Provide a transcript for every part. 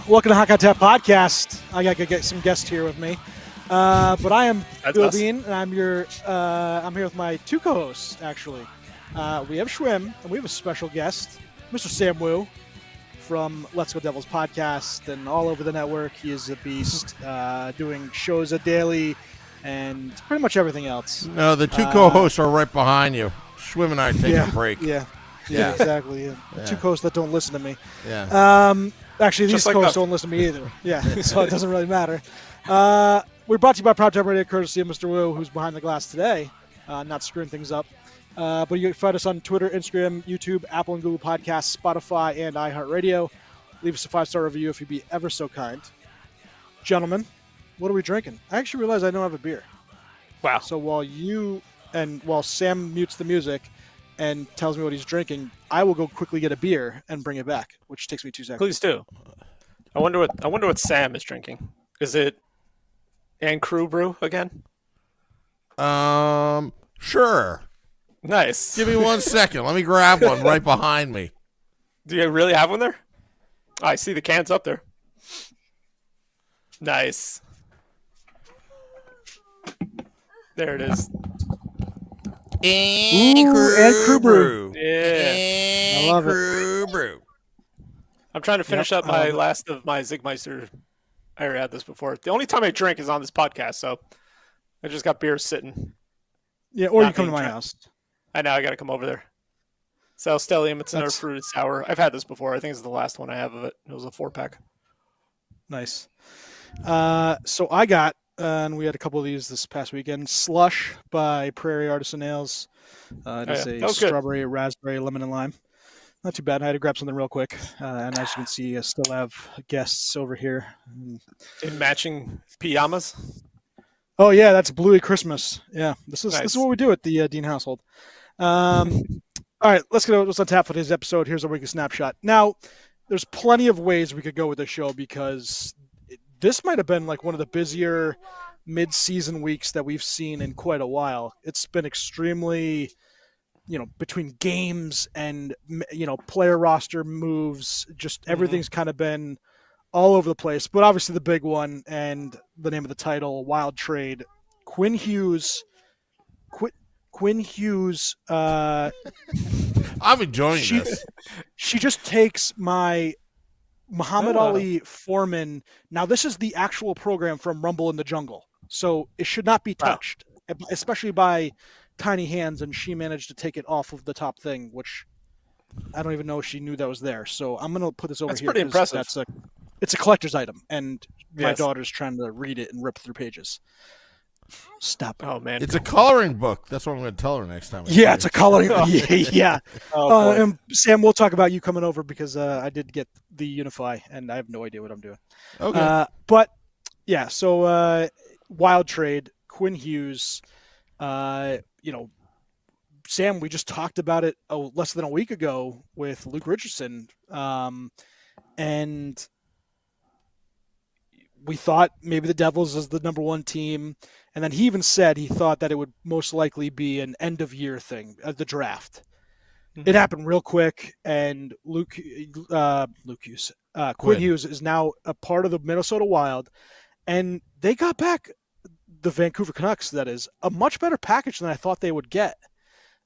Welcome to Hot Tap Podcast. I got to get some guests here with me, but I am Bill Bean, and I'm here with my two co-hosts. Actually, we have Schwim, and we have a special guest, Mr. Sam Wu from Let's Go Devils podcast, and all over the network. He is a beast, doing shows a daily, and pretty much everything else. No, the two co-hosts are right behind you. Schwim and I take a break. Yeah, exactly. Yeah. Two co-hosts that don't listen to me. Yeah. Actually, these co-hosts don't listen to me either. Yeah, so it doesn't really matter. We're brought to you by Prop Time Radio, courtesy of Mr. Wu, who's behind the glass today, not screwing things up. But you can find us on Twitter, Instagram, YouTube, Apple and Google Podcasts, Spotify, and iHeartRadio. Leave us a 5-star review if you'd be ever so kind. Gentlemen, what are we drinking? I actually realized I don't have a beer. Wow. So while Sam mutes the music and tells me what he's drinking, I will go quickly get a beer and bring it back, which takes me 2 seconds. Please do. I wonder what Sam is drinking. Is it and Crew Brew again? Sure. Nice. Give me 1 second. Let me grab one right behind me. Do you really have one there? Oh, I see the cans up there. Nice. There it is. And Crew Brew. Yeah. I love it. Crew Brew. I'm trying to finish up my last of my Zigmeister. I already had this before. The only time I drink is on this podcast, so I just got beer sitting. Yeah, or you Not come to being my drank. house. I know, I got to come over there. Sal Stellium, it's another fruited sour. I've had this before. I think it's the last one I have of it. It was a 4-pack. Nice. So I got, and we had a couple of these this past weekend, Slush by Prairie Artisan Ales. It is a strawberry, raspberry, lemon, and lime. Not too bad. I had to grab something real quick. And as you can see, I still have guests over here. In matching pajamas? Oh, yeah, that's Bluey Christmas. Yeah, this is Nice. what we do at the Dean household. All right, let's get what's on tap for today's episode. Here's a weekly snapshot. Now, there's plenty of ways we could go with this show because this might have been like one of the busier mid-season weeks that we've seen in quite a while. It's been extremely, between games and, player roster moves, just everything's kind of been all over the place. But obviously the big one and the name of the title, Wild Trade, Quinn Hughes. I'm enjoying this. She just takes my Muhammad Ali Foreman. Now, this is the actual program from Rumble in the Jungle, so it should not be touched, especially by tiny hands, and she managed to take it off of the top thing, which I don't even know if she knew that was there. So I'm going to put this over That's here. pretty impressive. It's a collector's item, and my Yes. daughter's trying to read it and rip through pages. Stop it. Oh, man. It's a coloring book. That's what I'm going to tell her next time. Yeah, it's a coloring. Yeah. Oh, boy. And Sam, we'll talk about you coming over because I did get the Unify, and I have no idea what I'm doing. Okay. But yeah, so Wild Trade, Quinn Hughes. Sam, we just talked about it less than a week ago with Luke Richardson, and we thought maybe the Devils is the number one team. And then he even said he thought that it would most likely be an end-of-year thing, the draft. Mm-hmm. It happened real quick, and Quinn Hughes is now a part of the Minnesota Wild, and they got back the Vancouver Canucks, that is, a much better package than I thought they would get.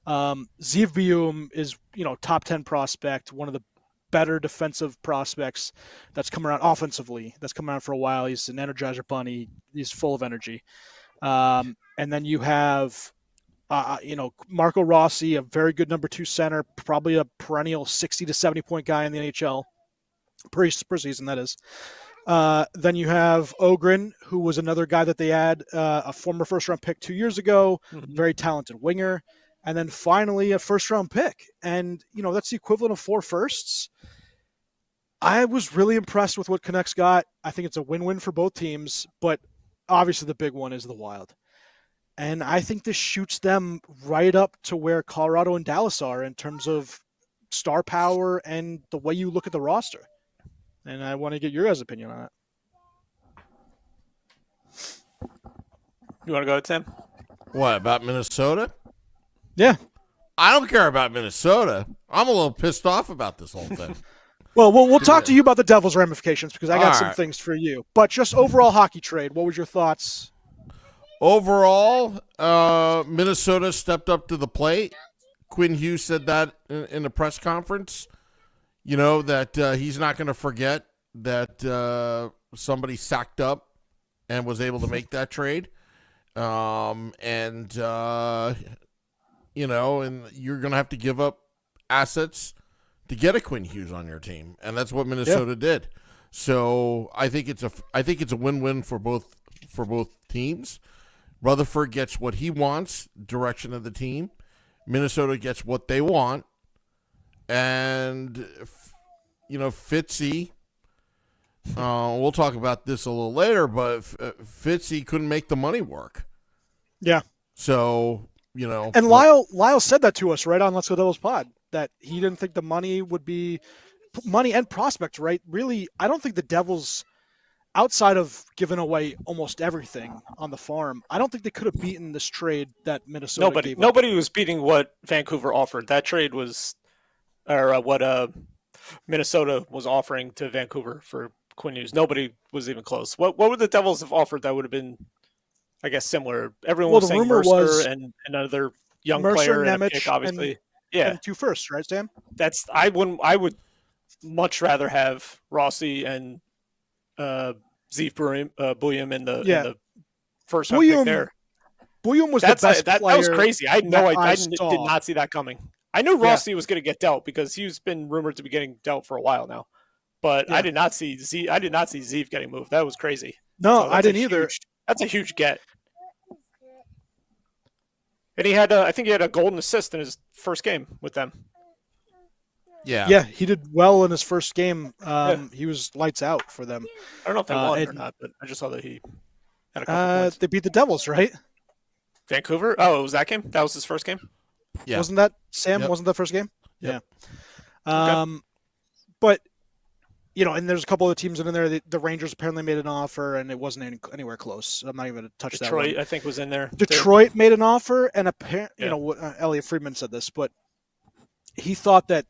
Zeev Buum is, top 10 prospect, one of the better defensive prospects that's come around offensively. That's come around for a while. He's an Energizer bunny. He's full of energy. And then you have, Marco Rossi, a very good number 2 center, probably a perennial 60 to 70 point guy in the NHL per season, that is. Then you have Ogren, who was another guy that they had, a former first-round pick 2 years ago, very talented winger. And then finally a first-round pick. And, that's the equivalent of 4 firsts. I was really impressed with what Canucks got. I think it's a win-win for both teams, but obviously the big one is the Wild. And I think this shoots them right up to where Colorado and Dallas are in terms of star power and the way you look at the roster. And I want to get your guys' opinion on that. You want to go, Tim? What, about Minnesota? Yeah. I don't care about Minnesota. I'm a little pissed off about this whole thing. Well, we'll talk to you about the Devils' ramifications because I got All some right. things for you. But just overall hockey trade, what was your thoughts? Overall, Minnesota stepped up to the plate. Quinn Hughes said that in a press conference. That he's not going to forget that somebody sacked up and was able to make that trade. And you're going to have to give up assets to get a Quinn Hughes on your team, and that's what Minnesota did. So I think it's a win-win for both teams. Rutherford gets what he wants, direction of the team. Minnesota gets what they want, and Fitzy. We'll talk about this a little later, but Fitzy couldn't make the money work. Yeah. So and Lyle said that to us right on Let's Go Devils Pod, that he didn't think the money would be money and prospects, right? Really, I don't think the Devils, outside of giving away almost everything on the farm, I don't think they could have beaten this trade that Minnesota gave up. Nobody was beating what Vancouver offered. That trade was, or what Minnesota was offering to Vancouver for Quinn Hughes. Nobody was even close. What would the Devils have offered that would have been, I guess, similar? Everyone was saying Mercer and another young player and a pick, obviously. And 2 firsts, right, Sam? I would much rather have Rossi and Zeev Bouillon in the first round pick there. Bouillon was the best player. That was crazy. I did not see that coming. I knew Rossi was going to get dealt because he's been rumored to be getting dealt for a while now. But I did not see Zeev getting moved. That was crazy. No, I didn't either. That's a huge get. And he had, I think he had a golden assist in his first game with them. Yeah, he did well in his first game. He was lights out for them. I don't know if they won or not, but I just saw that he had a couple points. They beat the Devils, right? Vancouver? Oh, it was that game? That was his first game? Yeah. Wasn't that, Sam? Yep. Wasn't that first game? Yep. Yeah. Okay. But, and there's a couple of teams in there. The Rangers apparently made an offer, and it wasn't anywhere close. I'm not even going to touch that one. Detroit, I think, was in there. Detroit made an offer, and Elliot Friedman said this, but he thought that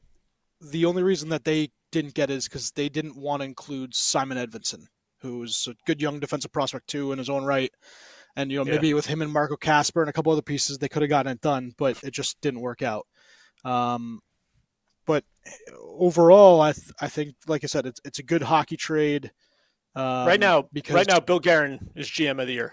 the only reason that they didn't get it is because they didn't want to include Simon Edvinsson, who's a good young defensive prospect too in his own right. And maybe with him and Marco Kasper and a couple other pieces, they could have gotten it done, but it just didn't work out. But overall, I think, like I said, it's a good hockey trade. Right now, Bill Guerin is GM of the year.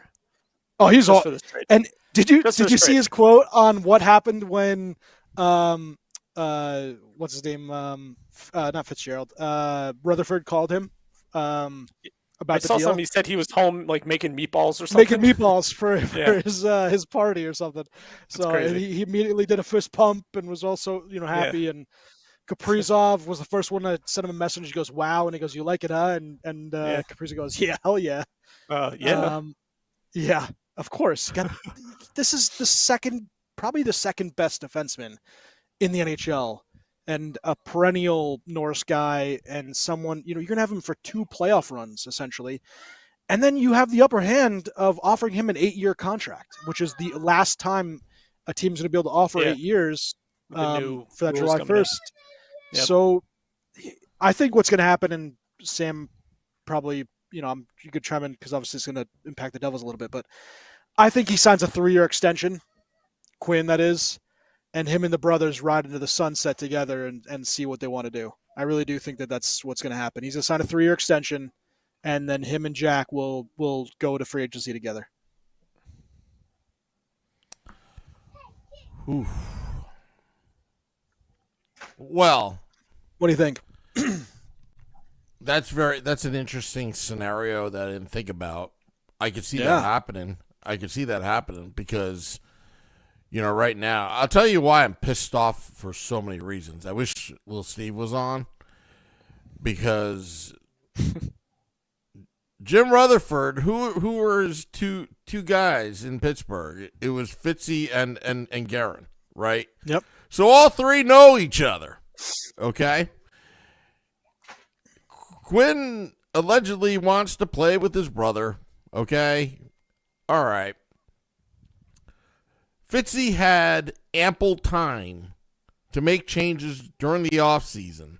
Oh, he's all. And did you see his quote on what happened when what's his name? Not Fitzgerald. Rutherford called him about the deal. I saw something. He said he was home, like making meatballs or something. Making meatballs for his party or something. So and he immediately did a fist pump and was also happy. Yeah. And Kaprizov was the first one to send him a message. He goes, "Wow," and he goes, "You like it, huh?" And Kaprizov goes, "Yeah, hell yeah." Yeah, of course. This is probably the second best defenseman in the NHL, and a perennial Norris guy, and someone, you're going to have him for 2 playoff runs, essentially. And then you have the upper hand of offering him an 8-year contract, which is the last time a team's going to be able to offer 8 years for that July 1st. Yep. So I think what's going to happen, and Sam probably, you could chime in because obviously it's going to impact the Devils a little bit, but I think he signs a 3-year extension, Quinn, that is, and him and the brothers ride into the sunset together and see what they want to do. I really do think that that's what's going to happen. He's going to sign a 3-year extension, and then him and Jack will go to free agency together. Oof. Well, what do you think? That's an interesting scenario that I didn't think about. I could see that happening. Because right now, I'll tell you why I'm pissed off for so many reasons. I wish Little Steve was on, because Jim Rutherford, who were his two guys in Pittsburgh? It was Fitzy and Guerin, right? Yep. So all 3 know each other, okay? Quinn allegedly wants to play with his brother, okay? All right. Fitzy had ample time to make changes during the offseason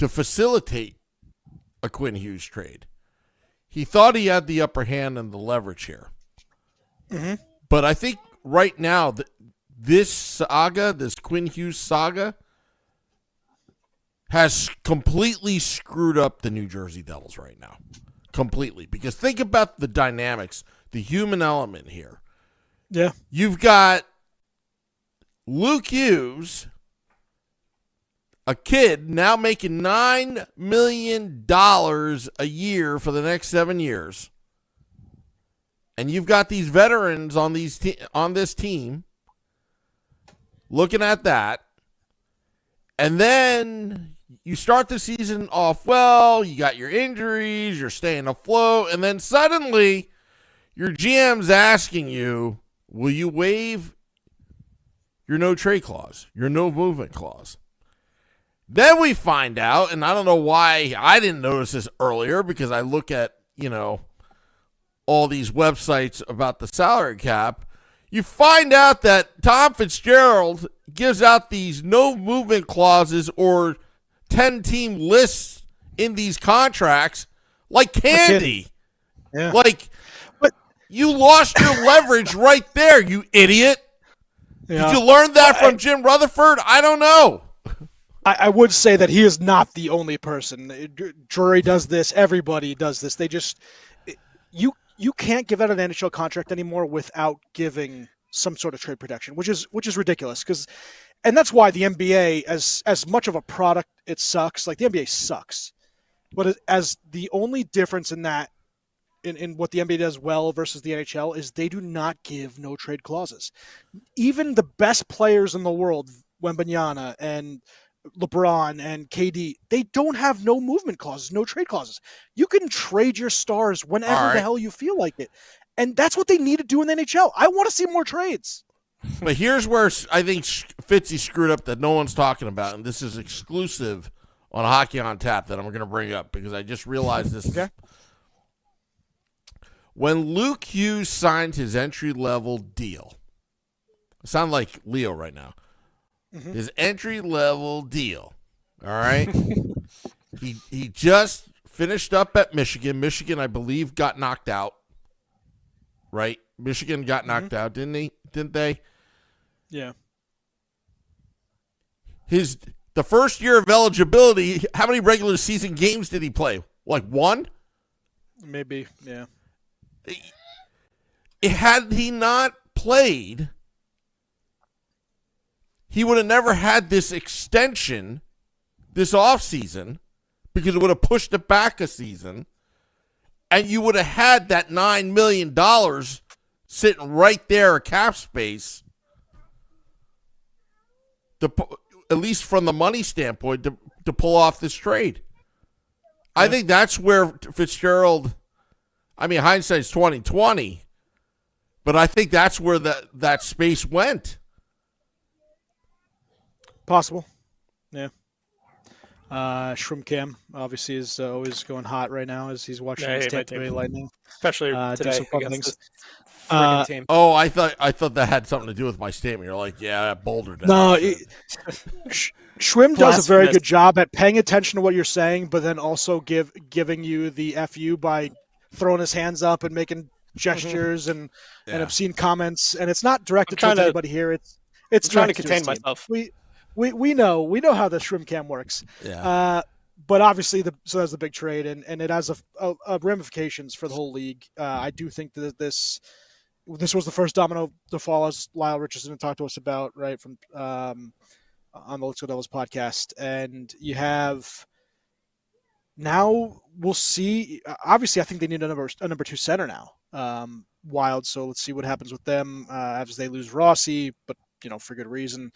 to facilitate a Quinn Hughes trade. He thought he had the upper hand and the leverage here. Mm-hmm. But I think right now, this saga, this Quinn Hughes saga, has completely screwed up the New Jersey Devils right now. Completely. Because think about the dynamics, the human element here. Yeah. You've got Luke Hughes, a kid now making $9 million a year for the next 7 years. And you've got these veterans on this team looking at that. And then you start the season off well, you got your injuries, you're staying afloat, and then suddenly your GM's asking you, will you waive your no trade clause, your no movement clause? Then we find out, and I don't know why I didn't notice this earlier, because I look at, all these websites about the salary cap. You find out that Tom Fitzgerald gives out these no movement clauses or 10-team lists in these contracts like candy. Yeah. But you lost your leverage right there, you idiot. Yeah. Did you learn that from Jim Rutherford? I don't know. I would say that he is not the only person. Drury does this. Everybody does this. They just you can't give out an NHL contract anymore without giving some sort of trade protection, which is ridiculous. And that's why the NBA, as much of a product, it sucks. Like, the NBA sucks, but as the only difference in that, in what the NBA does well versus the NHL, is they do not give no trade clauses. Even the best players in the world, Wembanyama and LeBron and KD, they don't have no movement clauses, no trade clauses. You can trade your stars whenever the hell you feel like it. And that's what they need to do in the NHL. I want to see more trades. But here's where I think Fitzy screwed up that no one's talking about, and this is exclusive on Hockey on Tap that I'm going to bring up because I just realized this. Okay. When Luke Hughes signed his entry-level deal, I sound like Leo right now. Mm-hmm. His entry-level deal, all right? he just finished up at Michigan. Michigan, I believe, got knocked out, right? Michigan got knocked out, didn't they? Yeah. The first year of eligibility, how many regular season games did he play? Like one? Maybe, yeah. Had he not played, he would have never had this extension this offseason because it would have pushed it back a season, and you would have had that $9 million sitting right there at cap space, at least from the money standpoint, to pull off this trade. Yeah. I think that's where Fitzgerald, I mean, hindsight's 20/20, but I think that's where that space went. Possible, yeah. Shroom Cam obviously is always going hot right now as he's watching his Tampa Bay Lightning, especially today against this friggin' team. Oh, I thought that had something to do with my statement. You're like, yeah, Boulder down. No, Schwim does a very good job at paying attention to what you're saying, but then also giving you the FU by throwing his hands up and making gestures and obscene comments. And it's not directed to anybody here. It's trying to contain myself. We know how the Shrimp Cam works. Yeah. But obviously, so that's the big trade, and it has a ramifications for the whole league. I do think that this was the first domino to fall, as Lyle Richardson talked to us about, right, from on the Let's Go Devils podcast. And you have now, we'll see. Obviously, I think they need a number two center now. Wild, so let's see what happens with them as they lose Rossi, but for good reason.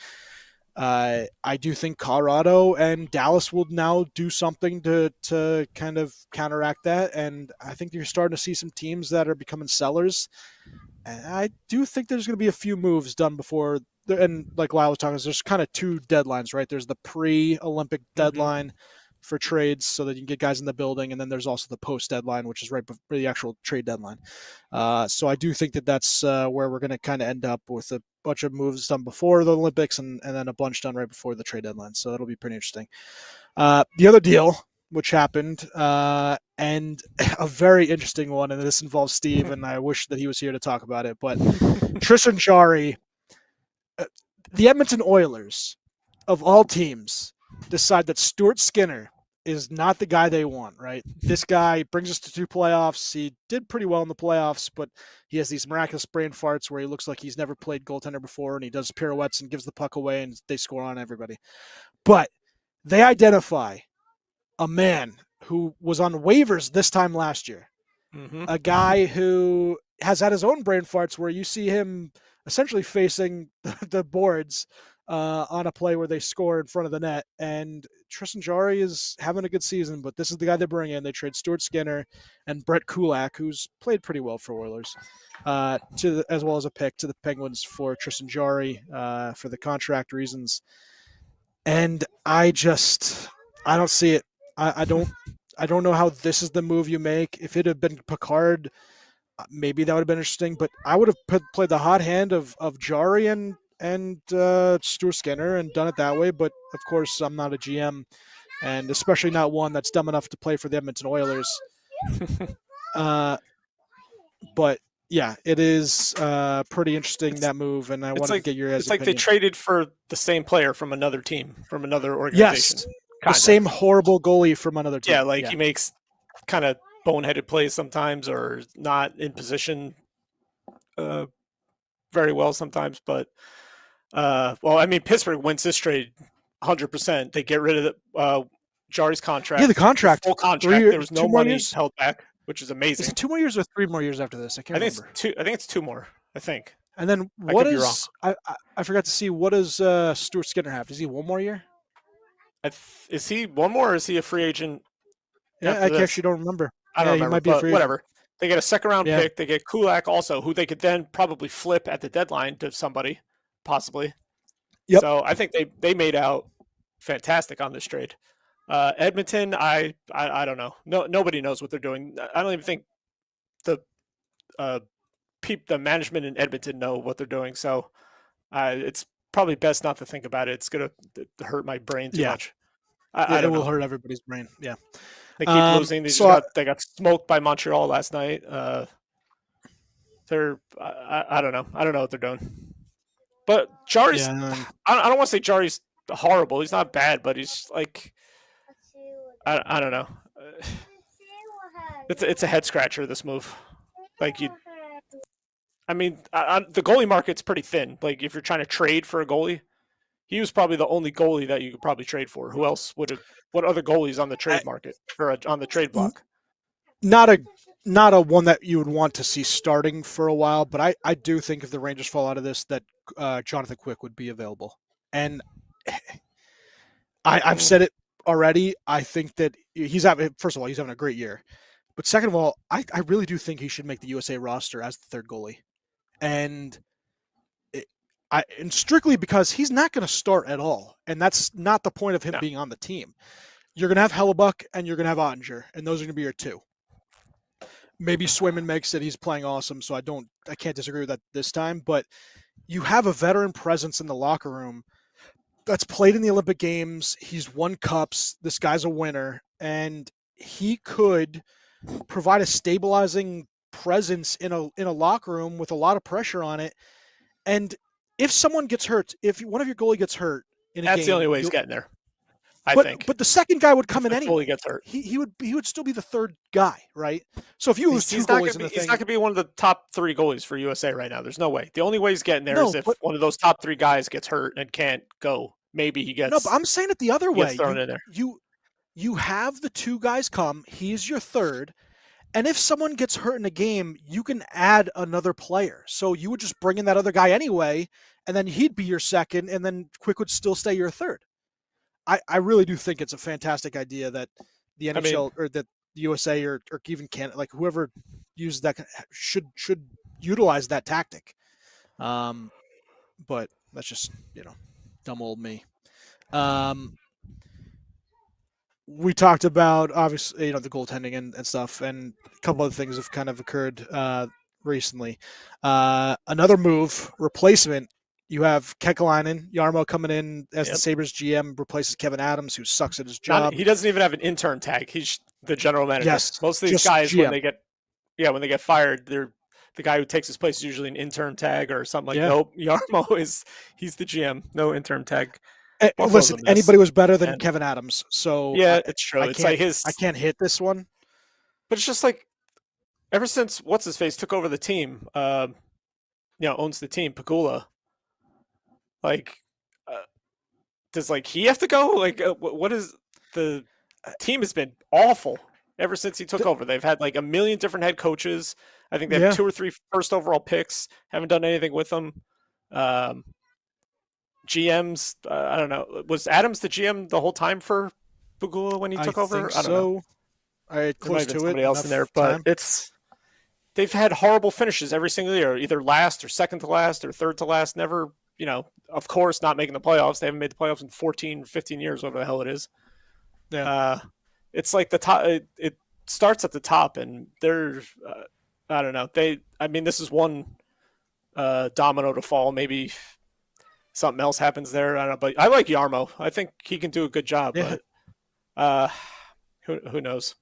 I do think Colorado and Dallas will now do something to kind of counteract that, and I think you're starting to see some teams that are becoming sellers. And I do think there's going to be a few moves done before, and like Lyle was talking, there's kind of two deadlines, right? There's the pre-Olympic deadline for trades so that you can get guys in the building, and then there's also the post-deadline, which is right before the actual trade deadline. So I do think that's where we're going to kind of end up with a bunch of moves done before the Olympics and then a bunch done right before the trade deadline. So that'll be pretty interesting. The other deal, which happened, and a very interesting one, and this involves Steve, and I wish that he was here to talk about it, but Tristan Jarry, the Edmonton Oilers, of all teams, decide that Stuart Skinner is not the guy they want, right? This guy brings us to 2 playoffs. He did pretty well in the playoffs, but he has these miraculous brain farts where he looks like he's never played goaltender before, and he does pirouettes and gives the puck away, and they score on everybody. But they identify a man who was on waivers this time last year, a guy who has had his own brain farts where you see him essentially facing the boards on a play where they score in front of the net. And Tristan Jarry is having a good season, but this is the guy they bring in. They trade Stuart Skinner and Brett Kulak, who's played pretty well for Oilers, as well as a pick to the Penguins for Tristan Jarry for the contract reasons. And I don't see it. I don't know how this is the move you make. If it had been Picard, maybe that would have been interesting. But I would have played the hot hand of Jarry and Stuart Skinner and done it that way. But of course, I'm not a GM, and especially not one that's dumb enough to play for the Edmonton Oilers. But yeah, it is pretty interesting, that move, and I wanted to get your guys' It's like opinion. they traded for the same player from another team, from another organization. Yes, the same horrible goalie from another team. Yeah, he makes kind of boneheaded plays sometimes, or not in position very well sometimes. But Pittsburgh wins this trade 100%. They get rid of Jarry's contract. Yeah, the contract, full contract. There was no money held back, which is amazing. Is it 2 more years or 3 more years after this? I can't remember. I think it's 2 more. I think. And then what is? I forgot to see, what does Stuart Skinner have? Does he 1 more year? Is he 1 more, or is he a free agent? Yeah, I actually don't remember. I don't remember. He might be a free whatever. agent. They get a 2nd-round pick. They get Kulak also, who they could then probably flip at the deadline to somebody, possibly. Yep. So I think they made out fantastic on this trade. Edmonton, I don't know. Nobody knows what they're doing. I don't even think the management in Edmonton know what they're doing. So it's probably best not to think about it. It's gonna hurt my brain too much. It will hurt everybody's brain. Yeah. They keep losing. They got smoked by Montreal last night. I don't know. I don't know what they're doing. But Jarry's, I don't want to say Jarry's horrible. He's not bad, but he's like, I don't know. It's a head scratcher, this move. The goalie market's pretty thin. Like, if you're trying to trade for a goalie, he was probably the only goalie that you could probably trade for. Who else would have? What other goalies on the trade market or on the trade block? Not a one that you would want to see starting for a while, but I do think if the Rangers fall out of this, that Jonathan Quick would be available. And I've said it already. I think that first of all, he's having a great year. But second of all, I really do think he should make the USA roster as the 3rd goalie. And strictly because he's not going to start at all. And that's not the point of him being on the team. You're going to have Hellebuck and you're going to have Ottinger, and those are going to be your 2. Maybe Swayman makes it. He's playing awesome, so I can't disagree with that this time. But you have a veteran presence in the locker room that's played in the Olympic Games. He's won cups. This guy's a winner, and he could provide a stabilizing presence in a locker room with a lot of pressure on it. And if someone gets hurt, if one of your goalie gets hurt in a game, that's the only way he's getting there. I think. But the second guy would come in anyway. Goalie gets hurt. He would still be the 3rd guy, right? So if you lose 2 goalies in the thing, he's not going to be one of the top 3 goalies for USA right now. There's no way. The only way he's getting there is if one of those top 3 guys gets hurt and can't go. Maybe he gets. No, but I'm saying it the other way. Thrown in there. You have the 2 guys come. He's your 3rd. And if someone gets hurt in a game, you can add another player. So you would just bring in that other guy anyway, and then he'd be your 2nd, and then Quick would still stay your 3rd. I really do think it's a fantastic idea that the NHL or that the USA or even Canada, like whoever uses that, should utilize that tactic. But that's just, dumb old me. We talked about, obviously, the goaltending and stuff, and a couple other things have kind of occurred recently. Another replacement You have Kekalainen, Yarmo coming in as the Yep. Sabres GM, replaces Kevin Adams, who sucks at his Not, job. he doesn't even have an intern tag. He's the general manager. Yes, Most of these just guys, when GM. they get fired, they're the guy who takes his place is usually an intern tag or something like. Yeah. Nope, Yarmo he's the GM. No intern tag. Listen, a mess. anybody was better than And- Kevin Adams, so Yeah, it's true. I It's can't, like his. I can't hit this one. But it's just like ever since what's his face took over the team, owns the team, Pagula. Like, does like he have to go? Like, what is the team has been awful ever since he took over. They've had like a million different head coaches. I think they have 2 or 3 first overall picks. Haven't done anything with them. GMs, I don't know. Was Adams the GM the whole time for Pagula when he took over? I don't know. I had close to it. Somebody else in there, but they've had horrible finishes every single year, either last or second to last or third to last. Never, of course, not making the playoffs. They haven't made the playoffs in 14, 15 years, whatever the hell it is. Yeah. It's like the top. It starts at the top, and they're, I don't know. This is one domino to fall. Maybe something else happens there. I don't know, but I like Yarmo. I think he can do a good job. Yeah. But who knows?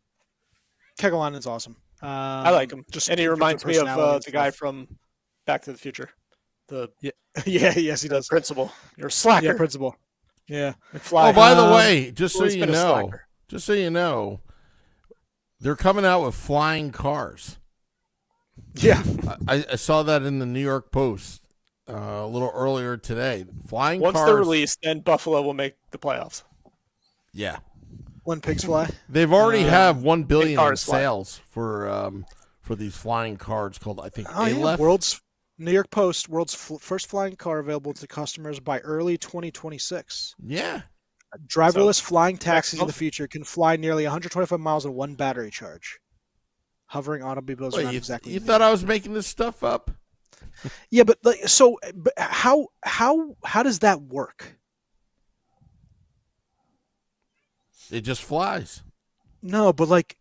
Kekalainen's awesome. I like him. And he reminds me of the guy from Back to the Future. Yes, he does. Principal. You're a slacker. Yeah, principal. Yeah. Oh, by the way, just so you know, they're coming out with flying cars. Yeah. I saw that in the New York Post a little earlier today. Flying Once cars. they're released, then Buffalo will make the playoffs. Yeah. When pigs fly. They've already have $1 billion in fly. sales for these flying cars called, I think, yeah. New York Post, world's first flying car available to customers by early 2026. Yeah. Driverless flying taxis in the future can fly nearly 125 miles on one battery charge. Hovering automobiles around exactly. You thought I was making this stuff up? Yeah, but how does that work? It just flies. No, but like,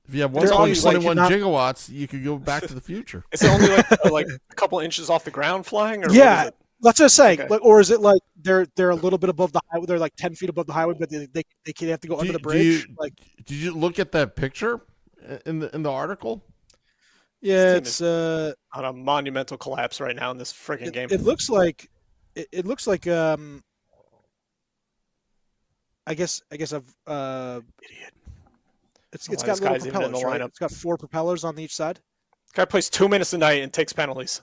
if you have 1.21 gigawatts, you could go back to the future. Is it only like a couple inches off the ground flying? Or yeah, that's what I'm saying. Okay. Or is it like they're a little bit above the highway? They're like 10 feet above the highway, but they can't have to go under the bridge. Did you look at that picture in the article? Yeah, it's on a monumental collapse right now in this freaking game. It looks like I guess I've idiot. It's got little propellers, right? It's got 4 propellers on each side. This guy plays 2 minutes a night and takes penalties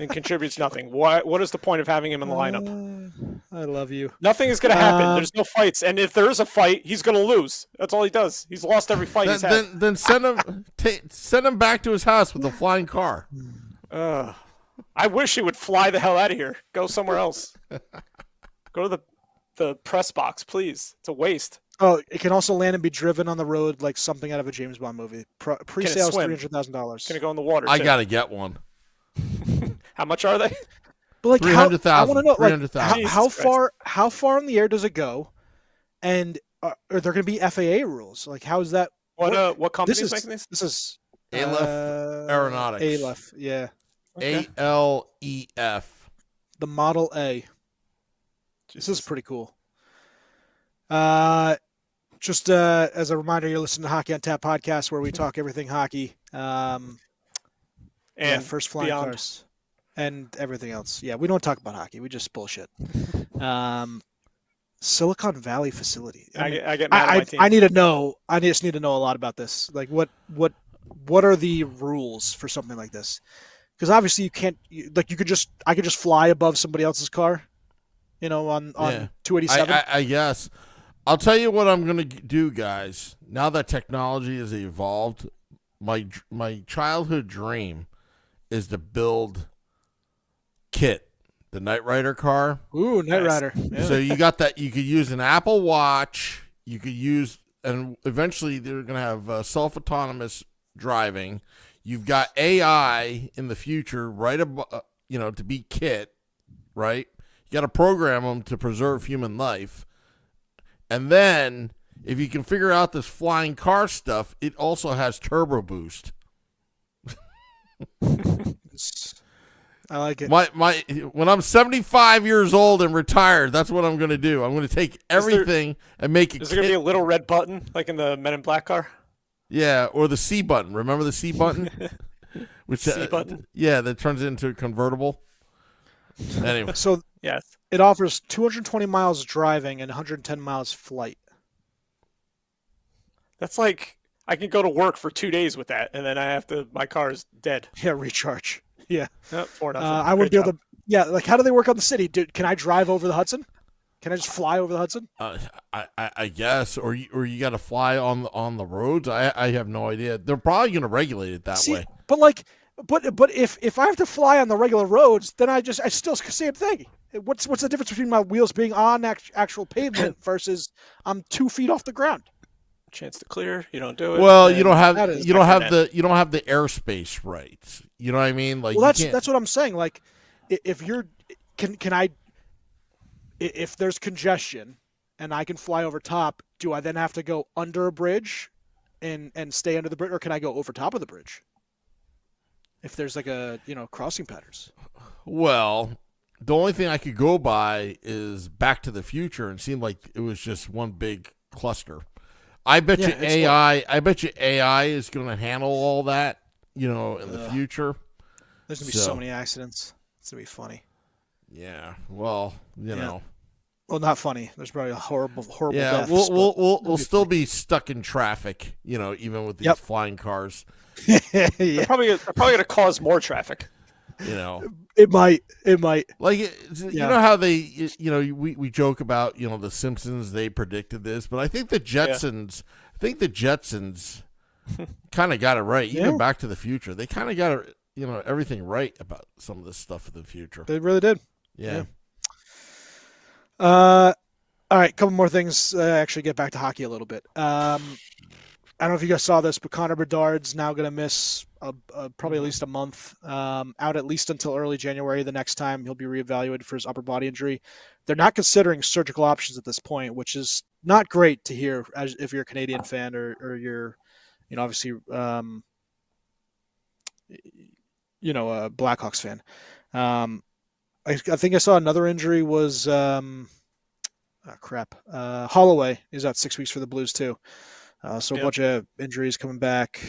and contributes nothing. What is the point of having him in the lineup? I love you. Nothing is going to happen. There's no fights, and if there is a fight, he's going to lose. That's all he does. He's lost every fight he's had. Then send him back to his house with a flying car. I wish he would fly the hell out of here. Go somewhere else. Go to the press box, please. It's a waste. Oh, it can also land and be driven on the road like something out of a James Bond movie. Pre-sale is $300,000. Can it go in the water? I gotta get one. How much are they? But like, 300,000. I want to know, $300,000. how far in the air does it go? And are there going to be FAA rules? Like, how is that? What company is making these? This is Aleph Aeronautics. Aleph, yeah. Okay. ALEF. The Model A. This is pretty cool. Just as a reminder, you're listening to Hockey on Tap podcast, where we talk everything hockey. And first flying cars and everything else. Yeah, we don't talk about hockey. We just bullshit. Silicon Valley facility. I get mad at my team. I need to know. I just need to know a lot about this. Like, what are the rules for something like this? Because obviously you can't. I could just fly above somebody else's car. On 287. I guess. I'll tell you what I'm going to do, guys. Now that technology has evolved, my childhood dream is to build KITT, the Knight Rider car. Ooh, Knight Rider. Yeah. So you got that. You could use an Apple Watch. You could use, and eventually they're going to have self-autonomous driving. You've got AI in the future, right? To be KITT, right? You got to program them to preserve human life. And then, if you can figure out this flying car stuff, it also has turbo boost. I like it. When I'm 75 years old and retired, that's what I'm going to do. I'm going to take everything and make it. Is there going to be a little red button like in the Men in Black car? Yeah, or the C button. Remember the C button? Which C button? Yeah, that turns it into a convertible. Anyway. So yes, it offers 220 miles driving and 110 miles flight. That's like I can go to work for 2 days with that, and then my car is dead. Yeah, recharge. Yeah. Oh, 4-0. I would be able to. Yeah, like how do they work on the city? Can I drive over the Hudson? Can I just fly over the Hudson? I guess, or you got to fly on the roads. I have no idea. They're probably going to regulate it that way. But if I have to fly on the regular roads, then I still same thing. What's the difference between my wheels being on actual pavement versus I'm 2 feet off the ground? Chance to clear, you don't do it. Well, you don't have the airspace right. You know what I mean? Like, well, that's what I'm saying. Like, if there's congestion and I can fly over top, do I then have to go under a bridge and stay under the bridge, or can I go over top of the bridge? If there's like crossing patterns. Well, the only thing I could go by is Back to the Future, and it seemed like it was just one big cluster. I bet you AI is going to handle all that, in the future. There's going to be so many accidents. It's going to be funny. Yeah. Well, you know. Well, not funny. There's probably a horrible yeah, deaths. We'll still be stuck in traffic, even with these flying cars. Yeah. They're probably going to cause more traffic. It might. Like, you know how they, we joke about, the Simpsons, they predicted this, but I think the Jetsons, kind of got it right. Even Back to the Future, they kind of got it, everything right about some of this stuff in the future. They really did. Yeah. All right, a couple more things. Actually, get back to hockey a little bit. I don't know if you guys saw this, but Connor Bedard's now going to miss probably at least a month, out at least until early January. The next time he'll be reevaluated for his upper body injury. They're not considering surgical options at this point, which is not great to hear if you're a Canadian fan or you're, obviously, a Blackhawks fan. I think I saw another injury was Holloway is out 6 weeks for the Blues too. So a bunch of injuries coming back.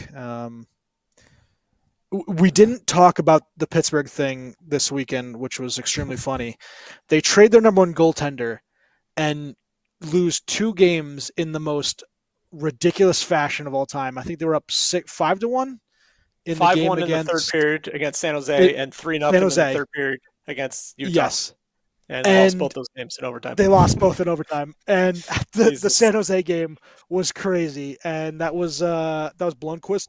We didn't talk about the Pittsburgh thing this weekend, which was extremely funny. They trade their number one goaltender and lose 2 games in the most ridiculous fashion of all time. I think they were up 5-1 in 5-1 the game in the third period against San Jose and 3-0 in the third period against Utah. Yes. And lost both those games in overtime. They lost both in overtime, and the San Jose game was crazy. And that was Blomqvist,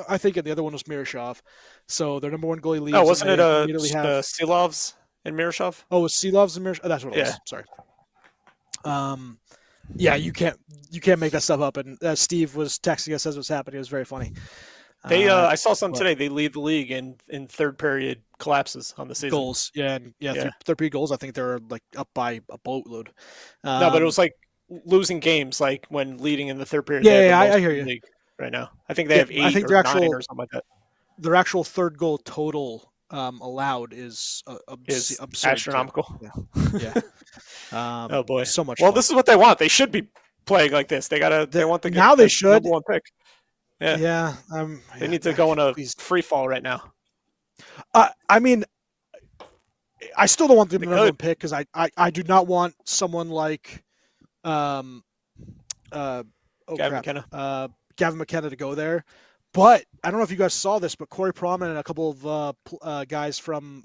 I think, and the other one was Miroshov. So their number one goalie leaves. Oh, wasn't it Silovs and Miroshov? Oh, it was Silovs and Miroshov. Oh, that's what it was. Sorry. Yeah, you can't make that stuff up. And Steve was texting us as it was happening. It was very funny. I saw some today. They lead the league in third period collapses on the season. Goals, third period goals. I think they're like up by a boatload. No, but it was like losing games, like when leading in the third period. I hear you. League right now, I think they have 8 or 9 or something like that. Their actual third goal total allowed is absurd, astronomical. Yeah. Oh boy, so much. Well, fun. this is what they want. They should be playing like this. They want the now they should number one pick. Yeah. They need to go in a free fall right now. I mean, I still don't want the number one pick because I do not want someone like Gavin McKenna. Gavin McKenna to go there. But I don't know if you guys saw this, but Corey Proman and a couple of guys from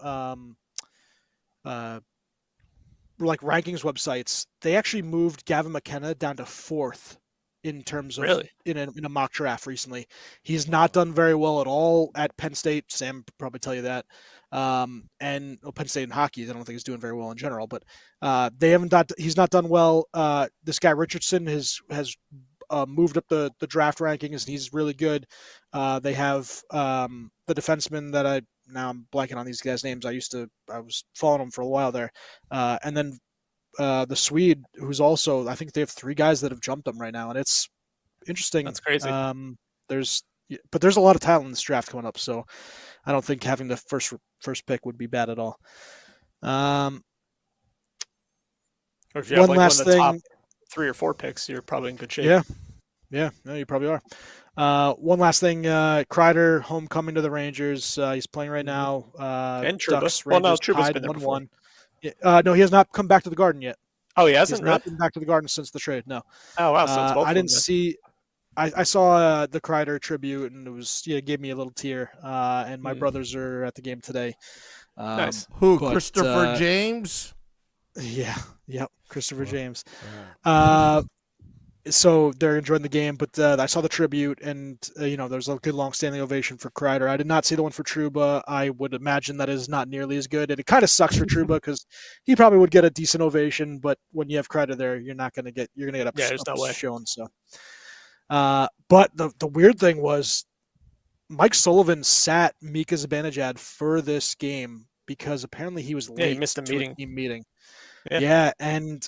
like rankings websites, they actually moved Gavin McKenna down to 4th in terms of in a mock draft recently. He's not done very well at all at Penn State. Sam would probably tell you that. And Penn State in hockey, I don't think he's doing very well in general, but he's not done well. This guy Richardson has moved up the draft rankings, and he's really good. They have the defenseman that now I'm blanking on these guys' names. I was following them for a while there. And then the Swede, who's also, I think they have 3 guys that have jumped them right now, and it's interesting. That's crazy. There's but there's a lot of talent in this draft coming up, so I don't think having the first pick would be bad at all. Or if you One have like last one of the top thing. 3 or 4 picks, you're probably in good shape. Yeah, no, you probably are. One last thing, Kreider homecoming to the Rangers. He's playing right now. And Trouba. Ducks, Well, no, Rangers Trouba's tied been there 1-1. No, he has not come back to the Garden yet. Oh, he He's hasn't? not Really? been back to the Garden since the trade. No. Oh, wow. So it's both I of didn't them. see. I saw the Kreider tribute, and it gave me a little tear. And my brothers are at the game today. Nice. Who? But, Christopher James? Yeah. Yep. Christopher James. Yeah. So they're enjoying the game, but I saw the tribute, and there's a good long-standing ovation for Kreider. I did not see the one for Trouba. I would imagine that is not nearly as good, and it kind of sucks for Trouba because he probably would get a decent ovation, but when you have Kreider there, you're going to get up, Yeah, there's no way. shown. So, but the weird thing was, Mike Sullivan sat Mika Zibanejad for this game because apparently he was late. Yeah, he missed a to meeting. team meeting. Yeah. Yeah, and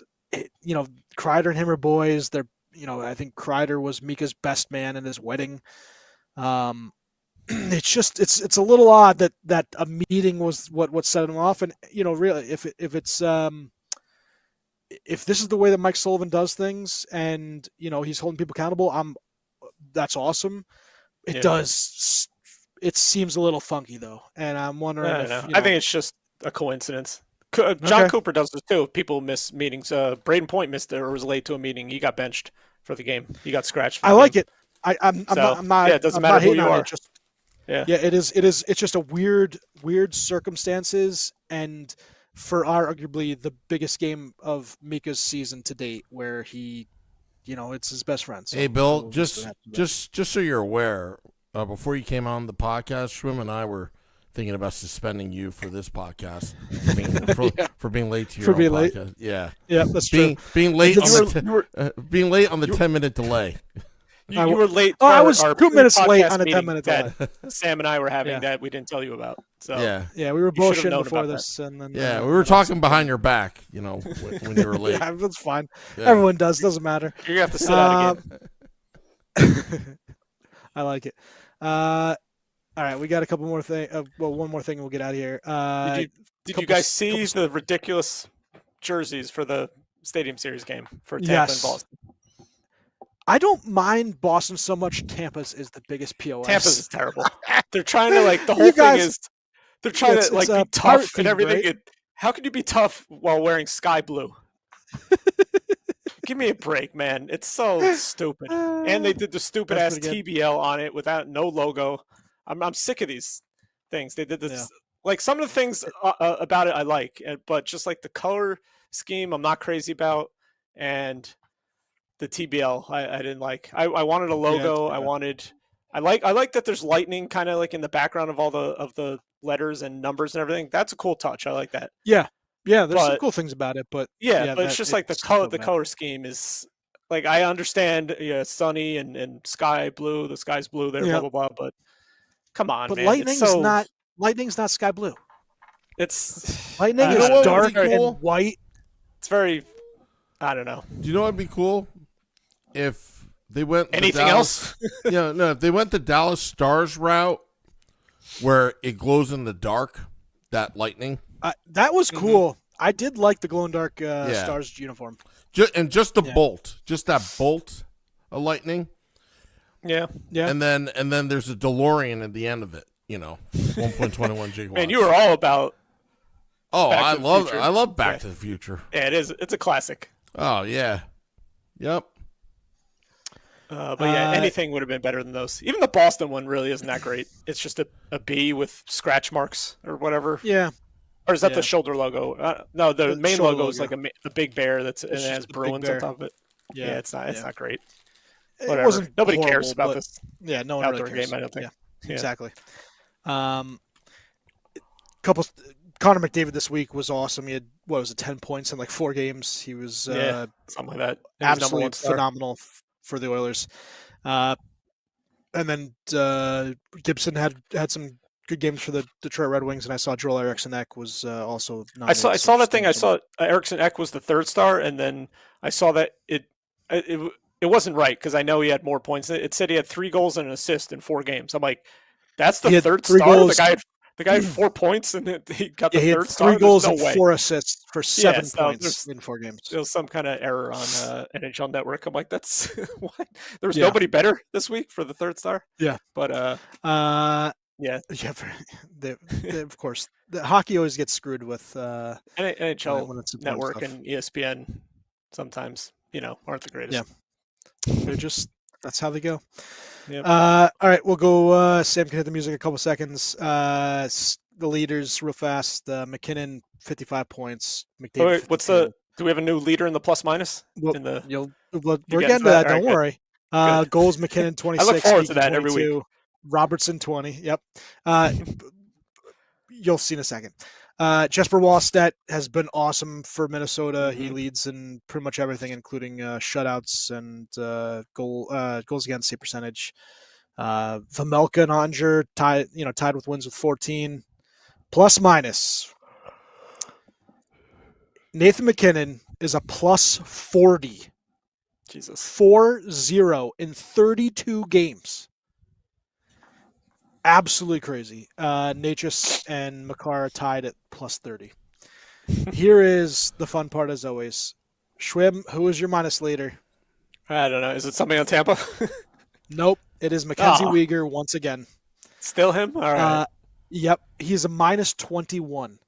Kreider and him are boys. They're I think Kreider was Mika's best man in his wedding. It's just it's a little odd that a meeting was what set him off, and really if it's if this is the way that Mike Sullivan does things, and he's holding people accountable, that's awesome. It does. It seems a little funky though, and I'm wondering. I think it's just a coincidence. John Cooper does this too. People miss meetings. Braden Point missed it or was late to a meeting. He got benched for the game. He got scratched. I like it. I'm not. Yeah, it doesn't matter who you are. It is. It's just a weird circumstances, and for arguably the biggest game of Mika's season to date, where he, it's his best friend. So, hey, Bill, just so you're aware, before you came on the podcast, Schwim and I were thinking about suspending you for this podcast for being late to your own podcast. Yeah, that's true. Being late being late on the 10-minute delay. You were late. I was 2 minutes late on a 10-minute delay. Sam and I were having that we didn't tell you about. So yeah, we were bullshitting before this, and then we were talking behind your back. When you were late. Yeah, that's fine. Yeah. Everyone does. Doesn't matter. You're gonna have to sit out again. I like it. All right, we got a couple more things. One more thing, and we'll get out of here. Did you guys see the ridiculous jerseys for the Stadium Series game for Tampa and Boston? I don't mind Boston so much. Tampa's is the biggest POS. Tampa's is terrible. They're trying to the whole thing is they're trying to be tough and everything. Right? How can you be tough while wearing sky blue? Give me a break, man. It's so stupid. And they did the stupid ass TBL on it without no logo. I'm sick of these things. They did this some of the things about it I like, but just the color scheme I'm not crazy about, and the TBL I didn't like. I wanted a logo. I like that there's lightning kind of in the background of all the letters and numbers and everything. That's a cool touch. I like that. Yeah, there's some cool things about it, but but it's just the color scheme is I understand sunny and sky blue. The sky's blue there, blah blah blah, but. Come on, but man. Lightning's not sky blue. It's lightning is dark and white. It's very. I don't know. Do you know what'd be cool if they went anything else? No. If they went the Dallas Stars route, where it glows in the dark, that lightning. That was cool. Mm-hmm. I did like the glow in dark Stars uniform. Just the bolt, just that bolt of lightning. Yeah. And then there's a DeLorean at the end of it, 1.21 gigawatts. Man, you were all about I love Back to the Future. Yeah, it is. It's a classic. Oh, yeah. Yep. But anything would have been better than those. Even the Boston one really isn't that great. It's just a B with scratch marks or whatever. Yeah. Or is that the shoulder logo? No, the main logo is a big bear and it has Bruins on top of it. Yeah, it's not great. Whatever. It wasn't Nobody horrible, cares about this. Yeah, no one outdoor really cares. game. I don't think. Yeah. Exactly. Conor McDavid this week was awesome. He had 10 points in 4 games. He was something like that. Absolutely phenomenal for the Oilers. And then Gibson had some good games for the Detroit Red Wings, and I saw Joel Eriksson-Ek was also. I saw that thing. I saw Eriksson-Ek was the 3rd star, and then I saw that it wasn't right because I know he had more points. It said he had 3 goals and an assist in 4 games. I'm like, that's the He had third 3 star. goals. The guy had 4 points and he got the Yeah, he had third star. 3 goals There's no and way. 4 assists for 7 so points in 4 games. There was some kind of error on NHL Network. I'm like, that's what? There was Yeah. nobody better this week for the third star. Yeah, But yeah, of course. The hockey always gets screwed with NHL when it's important Network stuff. and ESPN sometimes, aren't the greatest. Yeah. They're just that's how they go. Yep. All right, we'll go. Sam can hit the music a couple seconds. The leaders real fast. McKinnon 55 points. McDavid. Oh, wait, 52. do we have a new leader in the plus minus? Well, in the we're getting getting to to that. that? All Don't right, worry. Good. Goals McKinnon 26. I look forward to Speaking that every 22, week. Robertson 20. Yep. You'll see in a second. Jesper Wallstedt has been awesome for Minnesota. He leads in pretty much everything, including shutouts and goals against, save percentage. Vamelka and Onger tied with wins with 14. Plus minus. Nathan McKinnon is a plus 40. Jesus. 4-0 in 32 games. Absolutely crazy. Natchez and Makar tied at plus 30. Here is the fun part, as always. Schwib, who is your minus leader? I don't know. Is it something on Tampa? Nope. It is Mackenzie Oh. Weegar once again. Still him? All right. Yep. He's a minus 21.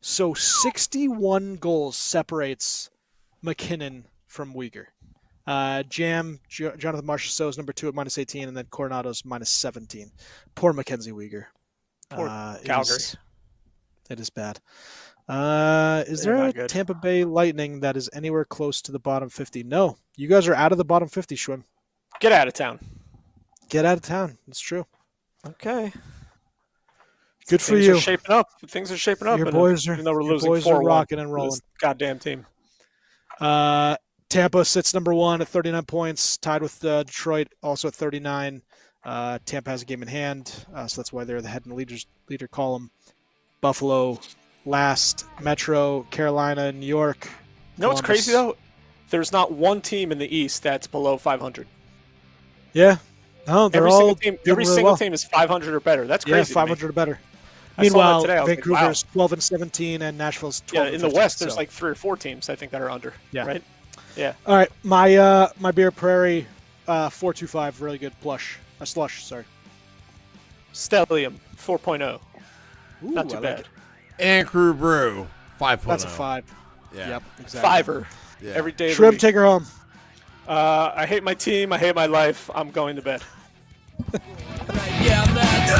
So 61 goals separates McKinnon from Weegar. Jonathan Marchessault is number 2 at minus 18, and then Coronado's minus 17. Poor Mackenzie Weegar. Poor Calgary. It is bad. Is They're there not a good. Tampa Bay Lightning that is anywhere close to the bottom 50? No. You guys are out of the bottom 50, Schwim. Get out of town. Get out of town. It's true. Okay. Good for Things you. are shaping up. Things are shaping up. Your boys are, even though we're your losing boys are 4-1 rocking and to rolling. this goddamn team. Tampa sits number 1 at 39 points, tied with Detroit, also at 39. Tampa has a game in hand, so that's why they're the head and leader column. Buffalo last, Metro, Carolina, New York. You know what's crazy, though? There's not one team in the East that's below 500. Yeah. No, they're Every all single team, doing every really single well. team is 500 or better. That's Yeah, crazy. 500 or better. I saw that Meanwhile, today. I was like, Vancouver's 12 and 17, and Nashville's 12. Yeah, and in the 15, West, there's so. like 3 or 4 teams I think that are under. Yeah. Right. Yeah. All right, my Beer Prairie 425, really good slush. Sorry. Stellium 4.0. Ooh, Not too I like bad. it. And Crew Brew 5.0. That's a 5. Yeah. Yep, exactly. Fiver. Yeah. Every day of the Shrimp, week. take her home. I hate my team. I hate my life. I'm going to bed. Yeah, that's